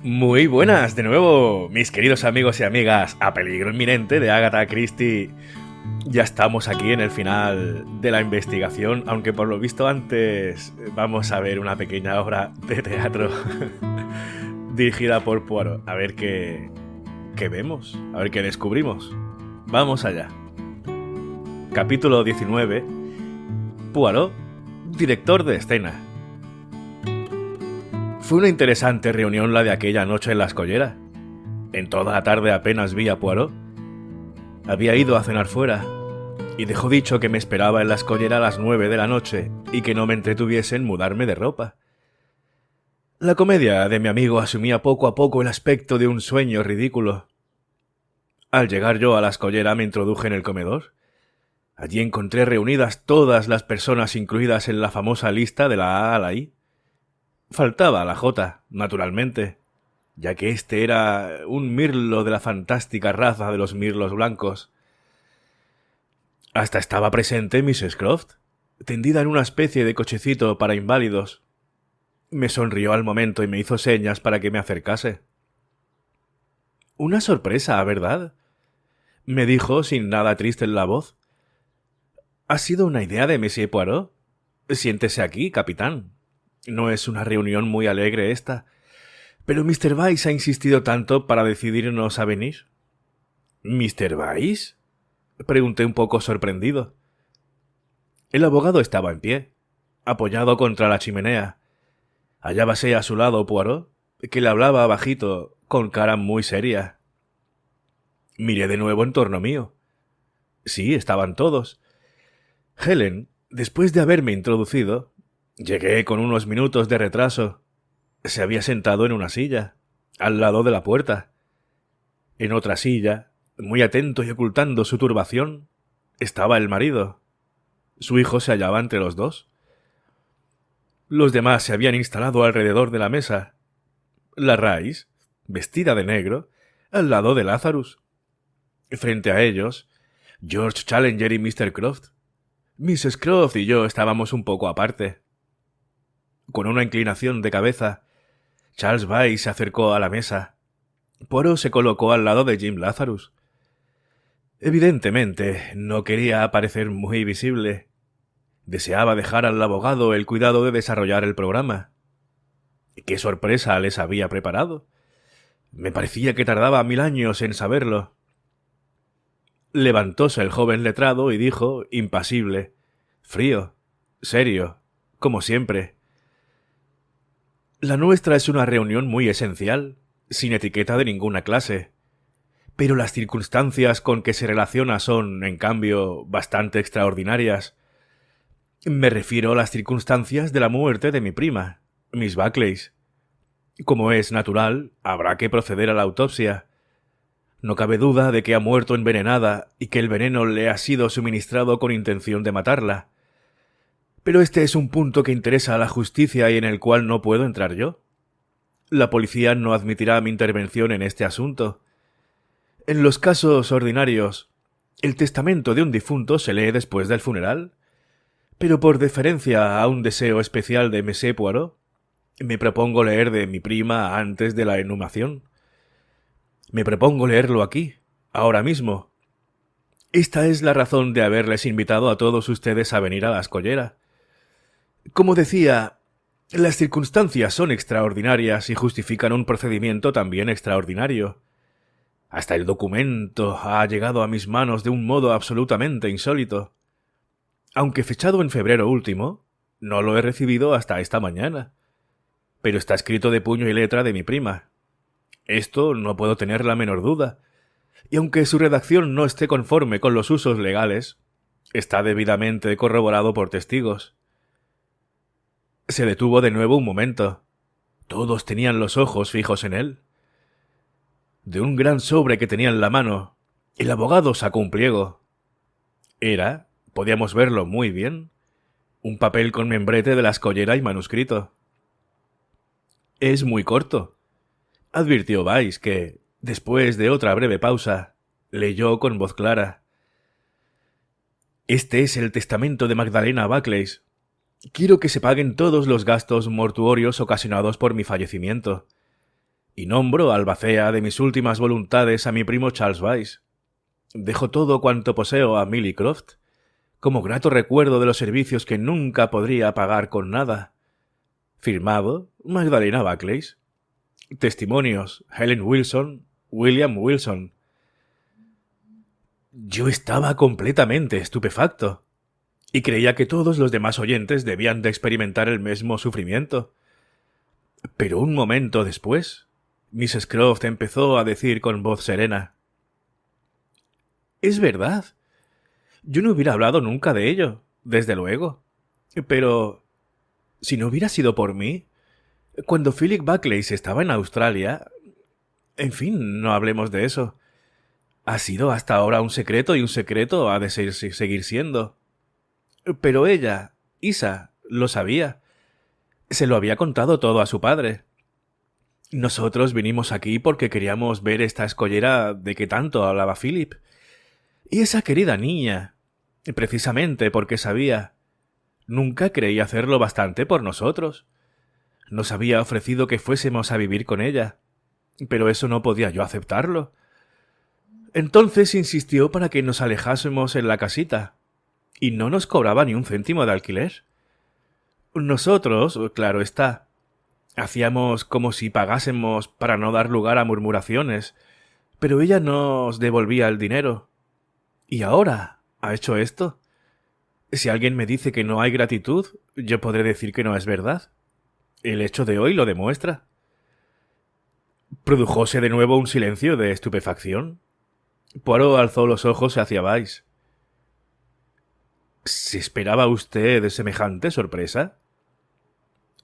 Muy buenas de nuevo, mis queridos amigos y amigas a peligro inminente de Agatha Christie. Ya estamos aquí en el final de la investigación, aunque por lo visto antes vamos a ver una pequeña obra de teatro dirigida por Poirot. A ver qué vemos, a ver qué descubrimos. Vamos allá. Capítulo 19. Poirot, director de escena. Fue una interesante reunión la de aquella noche en la escollera. En toda la tarde apenas vi a Poirot. Había ido a cenar fuera y dejó dicho que me esperaba en la escollera a las 9 de la noche y que no me entretuviese en mudarme de ropa. La comedia de mi amigo asumía poco a poco el aspecto de un sueño ridículo. Al llegar yo a la escollera me introduje en el comedor. Allí encontré reunidas todas las personas incluidas en la famosa lista de la A a la I. Faltaba la J, naturalmente, ya que este era un mirlo de la fantástica raza de los mirlos blancos. Hasta estaba presente Mrs. Croft, tendida en una especie de cochecito para inválidos. Me sonrió al momento y me hizo señas para que me acercase. Una sorpresa, ¿verdad? Me dijo sin nada triste en la voz. ¿Ha sido una idea de Monsieur Poirot? Siéntese aquí, capitán. No es una reunión muy alegre esta, pero Mr. Vyse ha insistido tanto para decidirnos a venir. ¿Mr. Vyse? Pregunté un poco sorprendido. El abogado estaba en pie, apoyado contra la chimenea. Hallábase a su lado Poirot, que le hablaba bajito, con cara muy seria. Miré de nuevo en torno mío. Sí, estaban todos. Helen, después de haberme introducido, llegué con unos minutos de retraso. Se había sentado en una silla, al lado de la puerta. En otra silla, muy atento y ocultando su turbación, estaba el marido. Su hijo se hallaba entre los dos. Los demás se habían instalado alrededor de la mesa. La Rice, vestida de negro, al lado de Lazarus. Frente a ellos, George Challenger y Mr. Croft. Mrs. Croft y yo estábamos un poco aparte. Con una inclinación de cabeza, Charles Vyse se acercó a la mesa. Poirot se colocó al lado de Jim Lazarus. Evidentemente, no quería parecer muy visible. Deseaba dejar al abogado el cuidado de desarrollar el programa. ¿Qué sorpresa les había preparado? Me parecía que tardaba 1000 años en saberlo. Levantóse el joven letrado y dijo, impasible, frío, serio, como siempre. La nuestra es una reunión muy esencial, sin etiqueta de ninguna clase. Pero las circunstancias con que se relaciona son, en cambio, bastante extraordinarias. Me refiero a las circunstancias de la muerte de mi prima, Miss Buckleys. Como es natural, habrá que proceder a la autopsia. No cabe duda de que ha muerto envenenada y que el veneno le ha sido suministrado con intención de matarla. Pero este es un punto que interesa a la justicia y en el cual no puedo entrar yo. La policía no admitirá mi intervención en este asunto. En los casos ordinarios, el testamento de un difunto se lee después del funeral, pero por deferencia a un deseo especial de Monsieur Poirot, me propongo leer de mi prima antes de la inhumación. Me propongo leerlo aquí, ahora mismo. Esta es la razón de haberles invitado a todos ustedes a venir a la escollera. Como decía, las circunstancias son extraordinarias y justifican un procedimiento también extraordinario. Hasta el documento ha llegado a mis manos de un modo absolutamente insólito. Aunque fechado en febrero último, no lo he recibido hasta esta mañana. Pero está escrito de puño y letra de mi prima. Esto no puedo tener la menor duda. Y aunque su redacción no esté conforme con los usos legales, está debidamente corroborado por testigos. Se detuvo de nuevo un momento. Todos tenían los ojos fijos en él. De un gran sobre que tenía en la mano, el abogado sacó un pliego. Era, podíamos verlo muy bien, un papel con membrete de la escollera y manuscrito. Es muy corto, advirtió Vyse, que, después de otra breve pausa, leyó con voz clara. Este es el testamento de Magdalena Buckleys. Quiero que se paguen todos los gastos mortuorios ocasionados por mi fallecimiento. y nombro albacea de mis últimas voluntades a mi primo Charles Vyse. Dejo todo cuanto poseo a Milly Croft, como grato recuerdo de los servicios que nunca podría pagar con nada. Firmado Magdalena Buckleys. Testimonios Helen Wilson, William Wilson. Yo estaba completamente estupefacto y creía que todos los demás oyentes debían de experimentar el mismo sufrimiento. Pero un momento después, Mrs. Croft empezó a decir con voz serena: «Es verdad. Yo no hubiera hablado nunca de ello, desde luego. Pero si no hubiera sido por mí, cuando Philip Buckleys estaba en Australia... En fin, no hablemos de eso. Ha sido hasta ahora un secreto y un secreto ha de seguir siendo. Pero ella, Isa, lo sabía. Se lo había contado todo a su padre. Nosotros vinimos aquí porque queríamos ver esta escollera de que tanto hablaba Philip. Y esa querida niña, precisamente porque sabía, nunca creía hacerlo bastante por nosotros. Nos había ofrecido que fuésemos a vivir con ella, pero eso no podía yo aceptarlo. Entonces insistió para que nos alejásemos en la casita, y no nos cobraba ni un céntimo de alquiler. Nosotros, claro está, hacíamos como si pagásemos para no dar lugar a murmuraciones, pero ella nos devolvía el dinero. ¿Y ahora ha hecho esto? Si alguien me dice que no hay gratitud, yo podré decir que no es verdad. El hecho de hoy lo demuestra. Produjóse de nuevo un silencio de estupefacción. Poirot alzó los ojos hacia Vyse. ¿Se esperaba usted de semejante sorpresa?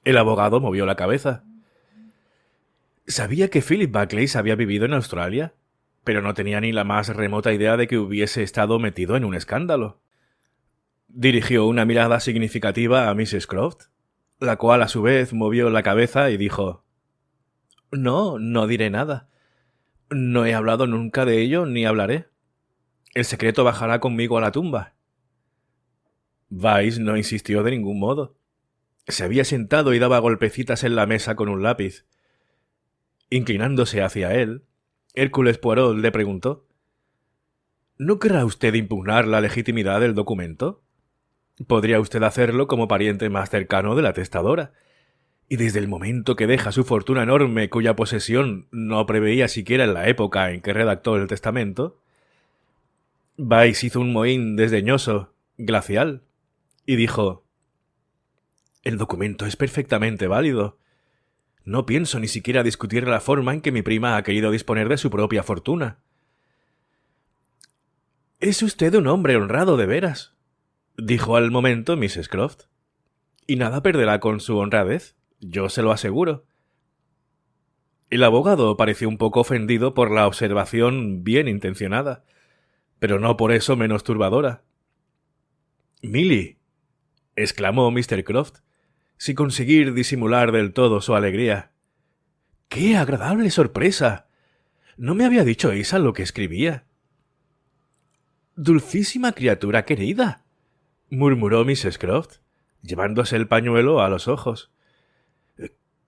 El abogado movió la cabeza. Sabía que Philip Buckleys había vivido en Australia, pero no tenía ni la más remota idea de que hubiese estado metido en un escándalo. Dirigió una mirada significativa a Mrs. Croft, la cual a su vez movió la cabeza y dijo: «No, no diré nada. No he hablado nunca de ello ni hablaré. El secreto bajará conmigo a la tumba». Vyse no insistió de ningún modo. Se había sentado y daba golpecitas en la mesa con un lápiz. Inclinándose hacia él, Hércules Poirot le preguntó: «¿No querrá usted impugnar la legitimidad del documento? Podría usted hacerlo como pariente más cercano de la testadora, y desde el momento que deja su fortuna enorme cuya posesión no preveía siquiera en la época en que redactó el testamento». Vyse hizo un mohín desdeñoso, glacial, y dijo: «El documento es perfectamente válido. No pienso ni siquiera discutir la forma en que mi prima ha querido disponer de su propia fortuna». «Es usted un hombre honrado de veras», dijo al momento Mrs. Croft, «y nada perderá con su honradez, yo se lo aseguro». El abogado pareció un poco ofendido por la observación bien intencionada, pero no por eso menos turbadora. «Milly», exclamó Mr. Croft, sin conseguir disimular del todo su alegría. «¡Qué agradable sorpresa! ¿No me había dicho Isa lo que escribía?» «Dulcísima criatura querida», murmuró Mrs. Croft, llevándose el pañuelo a los ojos.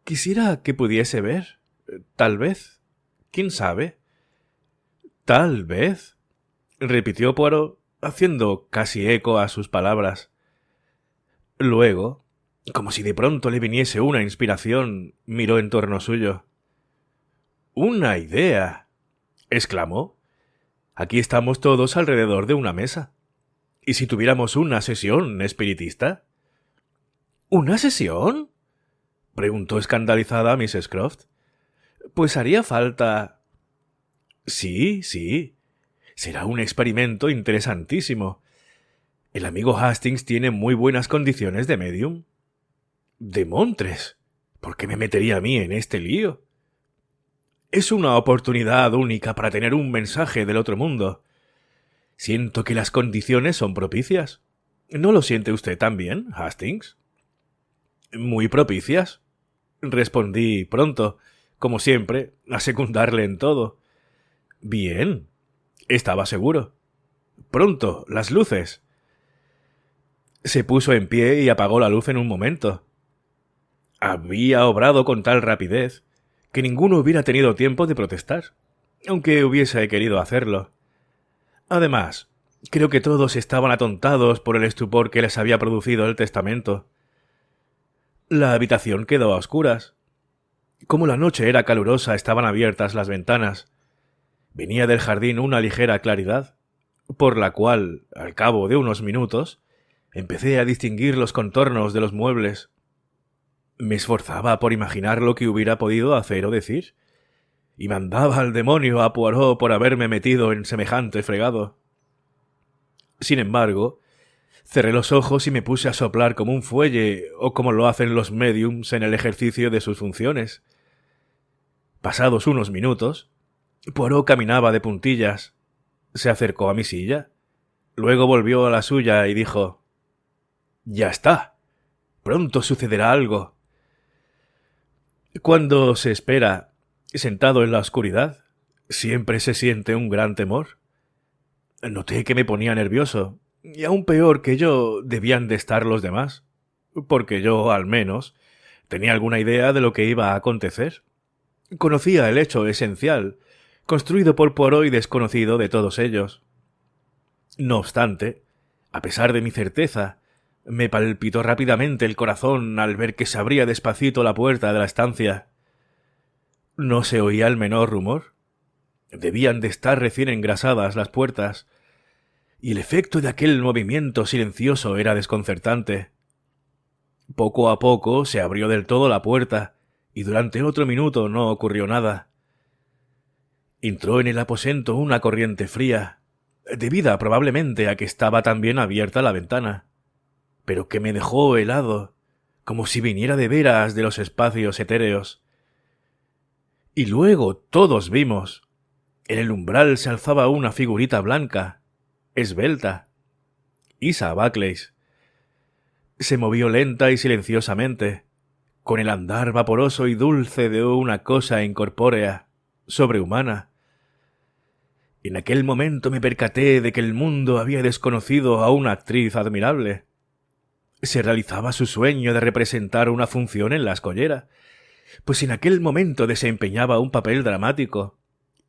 «Quisiera que pudiese ver. Tal vez. ¿Quién sabe?» «Tal vez», repitió Poirot, haciendo casi eco a sus palabras. Luego, como si de pronto le viniese una inspiración, miró en torno suyo. «¡Una idea!», exclamó. «Aquí estamos todos alrededor de una mesa. ¿Y si tuviéramos una sesión espiritista?» «¿Una sesión?», preguntó escandalizada Mrs. Croft. «Pues haría falta...». «Sí, sí. Será un experimento interesantísimo. El amigo Hastings tiene muy buenas condiciones de medium». «¡Demontres! ¿Por qué me metería a mí en este lío?». «Es una oportunidad única para tener un mensaje del otro mundo. Siento que las condiciones son propicias. ¿No lo siente usted también, Hastings?». «Muy propicias», respondí pronto, como siempre, a secundarle en todo. «Bien», estaba seguro. «Pronto, las luces». Se puso en pie y apagó la luz en un momento. Había obrado con tal rapidez que ninguno hubiera tenido tiempo de protestar, aunque hubiese querido hacerlo. Además, creo que todos estaban atontados por el estupor que les había producido el testamento. La habitación quedó a oscuras. Como la noche era calurosa, estaban abiertas las ventanas. Venía del jardín una ligera claridad, por la cual, al cabo de unos minutos, empecé a distinguir los contornos de los muebles. Me esforzaba por imaginar lo que hubiera podido hacer o decir, y mandaba al demonio a Poirot por haberme metido en semejante fregado. Sin embargo, cerré los ojos y me puse a soplar como un fuelle o como lo hacen los médiums en el ejercicio de sus funciones. Pasados unos minutos, Poirot caminaba de puntillas. Se acercó a mi silla, luego volvió a la suya y dijo: «Ya está. Pronto sucederá algo». Cuando se espera, sentado en la oscuridad, siempre se siente un gran temor. Noté que me ponía nervioso, y aún peor que yo debían de estar los demás, porque yo, al menos, tenía alguna idea de lo que iba a acontecer. Conocía el hecho esencial, construido por Poirot y desconocido de todos ellos. No obstante, a pesar de mi certeza, me palpitó rápidamente el corazón al ver que se abría despacito la puerta de la estancia. No se oía el menor rumor. Debían de estar recién engrasadas las puertas, y el efecto de aquel movimiento silencioso era desconcertante. Poco a poco se abrió del todo la puerta, y durante otro minuto no ocurrió nada. Entró en el aposento una corriente fría, debida probablemente a que estaba también abierta la ventana, pero que me dejó helado, como si viniera de veras de los espacios etéreos. Y luego todos vimos. En el umbral se alzaba una figurita blanca, esbelta. Isa Buckleys. Se movió lenta y silenciosamente, con el andar vaporoso y dulce de una cosa incorpórea, sobrehumana. En aquel momento me percaté de que el mundo había desconocido a una actriz admirable. Se realizaba su sueño de representar una función en la escollera, pues en aquel momento desempeñaba un papel dramático,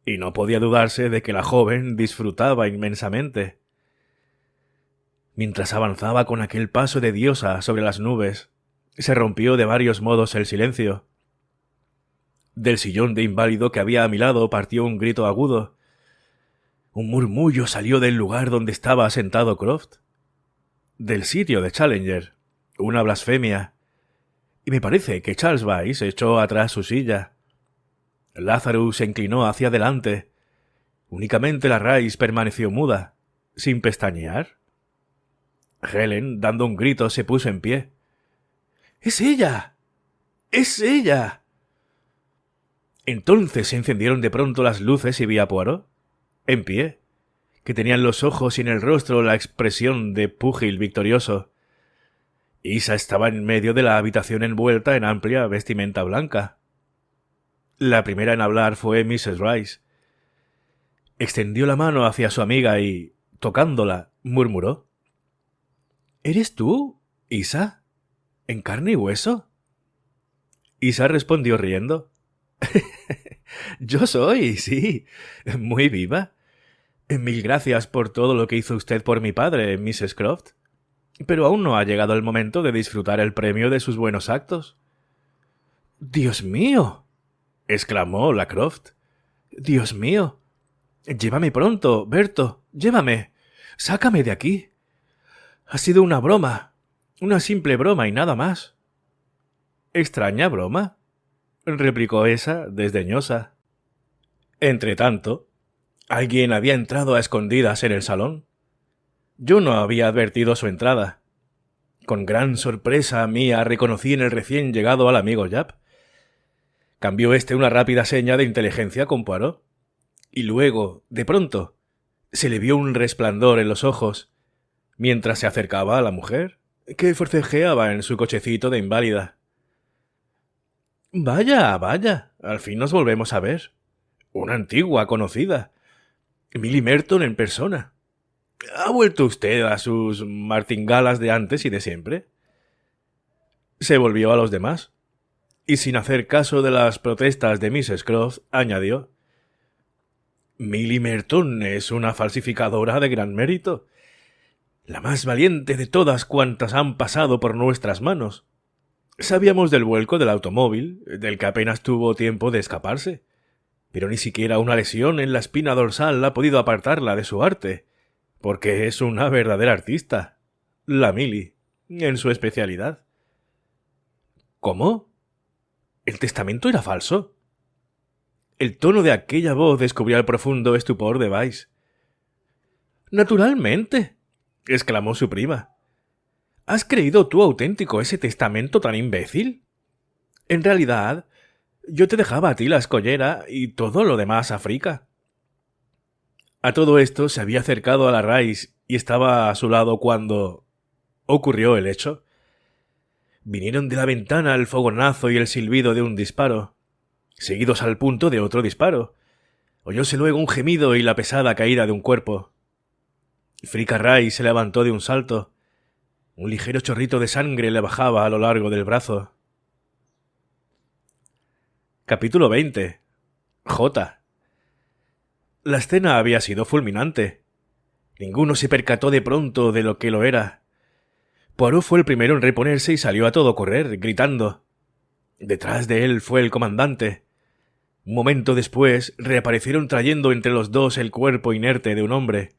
y no podía dudarse de que la joven disfrutaba inmensamente. Mientras avanzaba con aquel paso de diosa sobre las nubes, se rompió de varios modos el silencio. Del sillón de inválido que había a mi lado partió un grito agudo. Un murmullo salió del lugar donde estaba sentado Croft. Del sitio de Challenger, una blasfemia. Y me parece que Charles Vyse echó atrás su silla. Lazarus se inclinó hacia adelante. Únicamente la Rice permaneció muda, sin pestañear. Helen, dando un grito, se puso en pie. «¡Es ella! ¡Es ella!». Entonces se encendieron de pronto las luces y vi a Poirot, en pie, que tenía en los ojos y en el rostro la expresión de púgil victorioso. Isa estaba en medio de la habitación envuelta en amplia vestimenta blanca. La primera en hablar fue Mrs. Rice. Extendió la mano hacia su amiga y, tocándola, murmuró: «¿Eres tú, Isa? ¿En carne y hueso?». Isa respondió riendo: «Yo soy, sí, muy viva. Mil gracias por todo lo que hizo usted por mi padre, Mrs. Croft. Pero aún no ha llegado el momento de disfrutar el premio de sus buenos actos». «¡Dios mío!», exclamó la Croft. «¡Dios mío! Llévame pronto, Berto, llévame. Sácame de aquí. Ha sido una broma, una simple broma y nada más». «¿Extraña broma?», replicó esa, desdeñosa. Entretanto, alguien había entrado a escondidas en el salón. Yo no había advertido su entrada. Con gran sorpresa mía reconocí en el recién llegado al amigo Japp. Cambió una rápida seña de inteligencia con Poirot, y luego, de pronto, se le vio un resplandor en los ojos, mientras se acercaba a la mujer, que forcejeaba en su cochecito de inválida. «Vaya, vaya, al fin nos volvemos a ver. Una antigua conocida. Millie Merton en persona. ¿Ha vuelto usted a sus martingalas de antes y de siempre?». Se volvió a los demás. y sin hacer caso de las protestas de Miss Scrooge, añadió: «Millie Merton es una falsificadora de gran mérito, la más valiente de todas cuantas han pasado por nuestras manos. Sabíamos del vuelco del automóvil, del que apenas tuvo tiempo de escaparse, pero ni siquiera una lesión en la espina dorsal ha podido apartarla de su arte, porque es una verdadera artista, la Millie, en su especialidad». «¿Cómo? ¿El testamento era falso?». El tono de aquella voz descubrió el profundo estupor de Vice. «Naturalmente», exclamó su prima. «¿Has creído tú auténtico ese testamento tan imbécil? En realidad, yo te dejaba a ti la escollera y todo lo demás a Frica». A todo esto se había acercado a la Rice y estaba a su lado cuando ocurrió el hecho. Vinieron de la ventana el fogonazo y el silbido de un disparo, seguidos al punto de otro disparo. Oyóse luego un gemido y la pesada caída de un cuerpo. Frica Rice se levantó de un salto. Un ligero chorrito de sangre le bajaba a lo largo del brazo. Capítulo 20. J. La escena había sido fulminante. Ninguno se percató de pronto de lo que lo era. Poirot fue el primero en reponerse y salió a todo correr, gritando. Detrás de él fue el comandante. Un momento después reaparecieron trayendo entre los dos el cuerpo inerte de un hombre,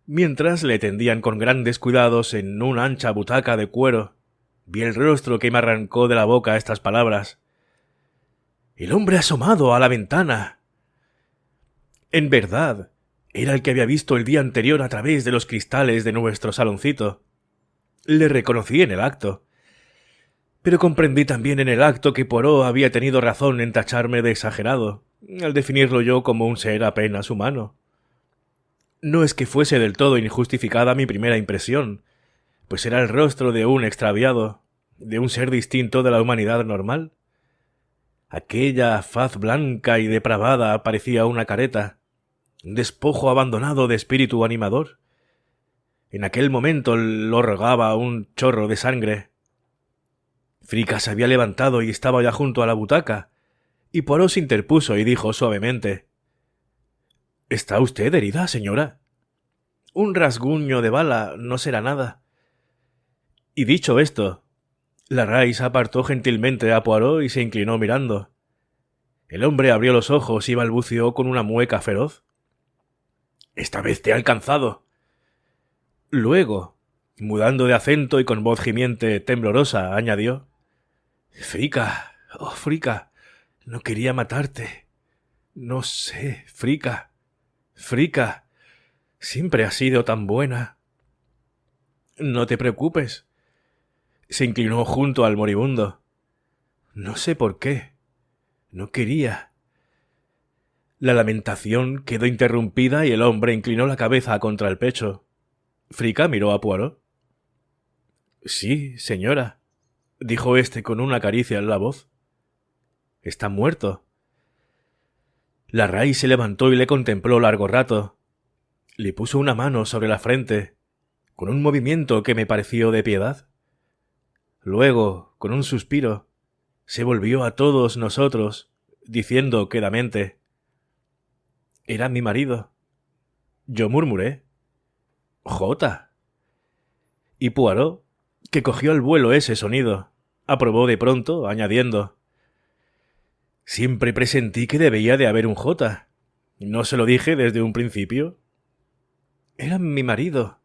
mientras le tendían con grandes cuidados en una ancha butaca de cuero. Vi el rostro que me arrancó de la boca estas palabras: «El hombre asomado a la ventana». En verdad, era el que había visto el día anterior a través de los cristales de nuestro saloncito. Le reconocí en el acto. Pero comprendí también en el acto que Poirot había tenido razón en tacharme de exagerado, al definirlo yo como un ser apenas humano. No es que fuese del todo injustificada mi primera impresión, pues era el rostro de un extraviado, de un ser distinto de la humanidad normal. Aquella faz blanca y depravada parecía una careta, un despojo abandonado de espíritu animador. En aquel momento lo rogaba un chorro de sangre. Frica se había levantado y estaba ya junto a la butaca, y Poirot se interpuso y dijo suavemente: «¿Está usted herida, señora? Un rasguño de bala no será nada». Y dicho esto, la Rice apartó gentilmente a Poirot y se inclinó mirando. El hombre abrió los ojos y balbuceó con una mueca feroz: «Esta vez te he alcanzado». Luego, mudando de acento y con voz gimiente temblorosa, añadió: «Frica, oh Frica, no quería matarte. No sé, Frica, Frica, siempre has sido tan buena». «No te preocupes». Se inclinó junto al moribundo. «No sé por qué. No quería». La lamentación quedó interrumpida y el hombre inclinó la cabeza contra el pecho. Frica miró a Poirot. «Sí, señora», dijo éste con una caricia en la voz. «Está muerto». La Rice se levantó y le contempló largo rato. Le puso una mano sobre la frente, con un movimiento que me pareció de piedad. Luego, con un suspiro, se volvió a todos nosotros, diciendo quedamente: «Era mi marido». Yo murmuré: «Jota». Y Poirot, que cogió al vuelo ese sonido, aprobó de pronto, añadiendo: «Siempre presentí que debía de haber un J. ¿No se lo dije desde un principio?» «Era mi marido»,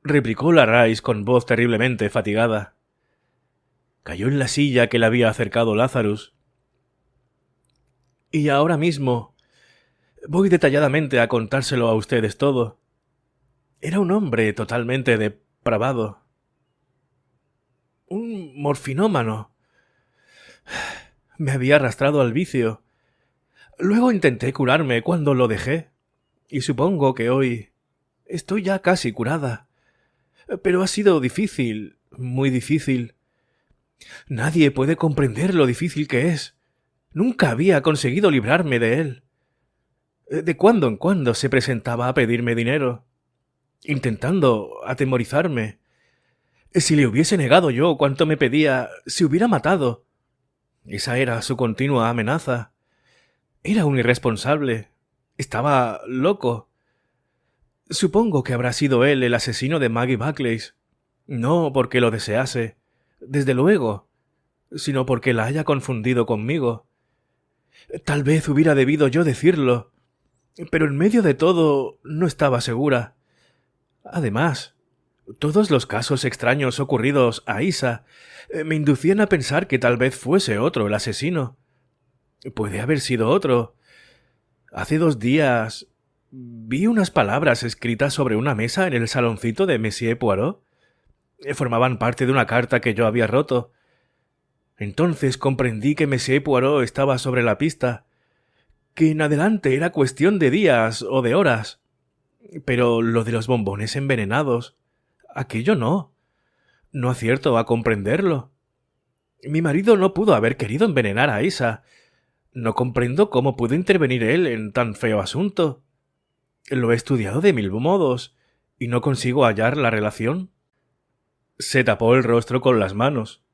replicó la Rice con voz terriblemente fatigada. Cayó en la silla que le había acercado Lazarus. «Y ahora mismo voy detalladamente a contárselo a ustedes todo. Era un hombre totalmente depravado. Un morfinómano. Me había arrastrado al vicio. Luego intenté curarme cuando lo dejé, y supongo que hoy estoy ya casi curada. Pero ha sido difícil, muy difícil. Nadie puede comprender lo difícil que es. Nunca había conseguido librarme de él. De cuando en cuando se presentaba a pedirme dinero, intentando atemorizarme. Si le hubiese negado yo cuanto me pedía, se hubiera matado. Esa era su continua amenaza. Era un irresponsable. Estaba loco. Supongo que habrá sido él el asesino de Maggie Buckley. No porque lo desease, desde luego, sino porque la haya confundido conmigo. Tal vez hubiera debido yo decirlo, pero en medio de todo no estaba segura. Además, todos los casos extraños ocurridos a Isa me inducían a pensar que tal vez fuese otro el asesino. Puede haber sido otro. Hace 2 días vi unas palabras escritas sobre una mesa en el saloncito de Monsieur Poirot. Formaban parte de una carta que yo había roto. Entonces comprendí que Monsieur Poirot estaba sobre la pista, que en adelante era cuestión de días o de horas. Pero lo de los bombones envenenados, aquello no. No acierto a comprenderlo. Mi marido no pudo haber querido envenenar a Isa. No comprendo cómo pudo intervenir él en tan feo asunto. Lo he estudiado de 1000 modos y no consigo hallar la relación. Se tapó el rostro con las manos.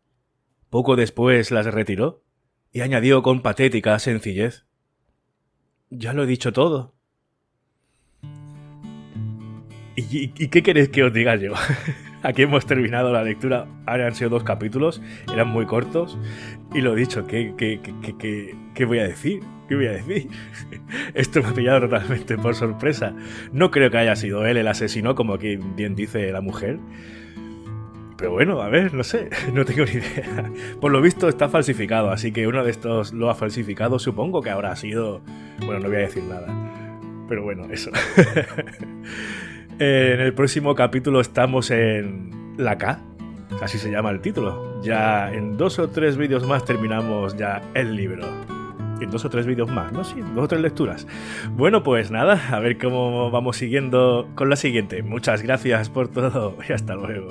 Poco después las retiró y añadió con patética sencillez: «Ya lo he dicho todo». ¿Y qué queréis que os diga yo? Aquí hemos terminado la lectura. Ahora han sido 2 capítulos, eran muy cortos. Y lo dicho, ¿qué voy a decir? ¿Qué voy a decir? Esto me ha pillado totalmente por sorpresa. No creo que haya sido él el asesino, como aquí bien dice la mujer. Pero bueno, a ver, no sé, no tengo ni idea. Por lo visto está falsificado, así que uno de estos lo ha falsificado. Supongo que habrá sido... Bueno, no voy a decir nada. Pero bueno, eso. En el próximo capítulo estamos en la K, así se llama el título. Ya en 2 o 3 vídeos más terminamos ya el libro. En 2 o 3 vídeos más, ¿no? Sí, 2 o 3 lecturas. Bueno, pues nada, a ver cómo vamos siguiendo con la siguiente. Muchas gracias por todo y hasta luego.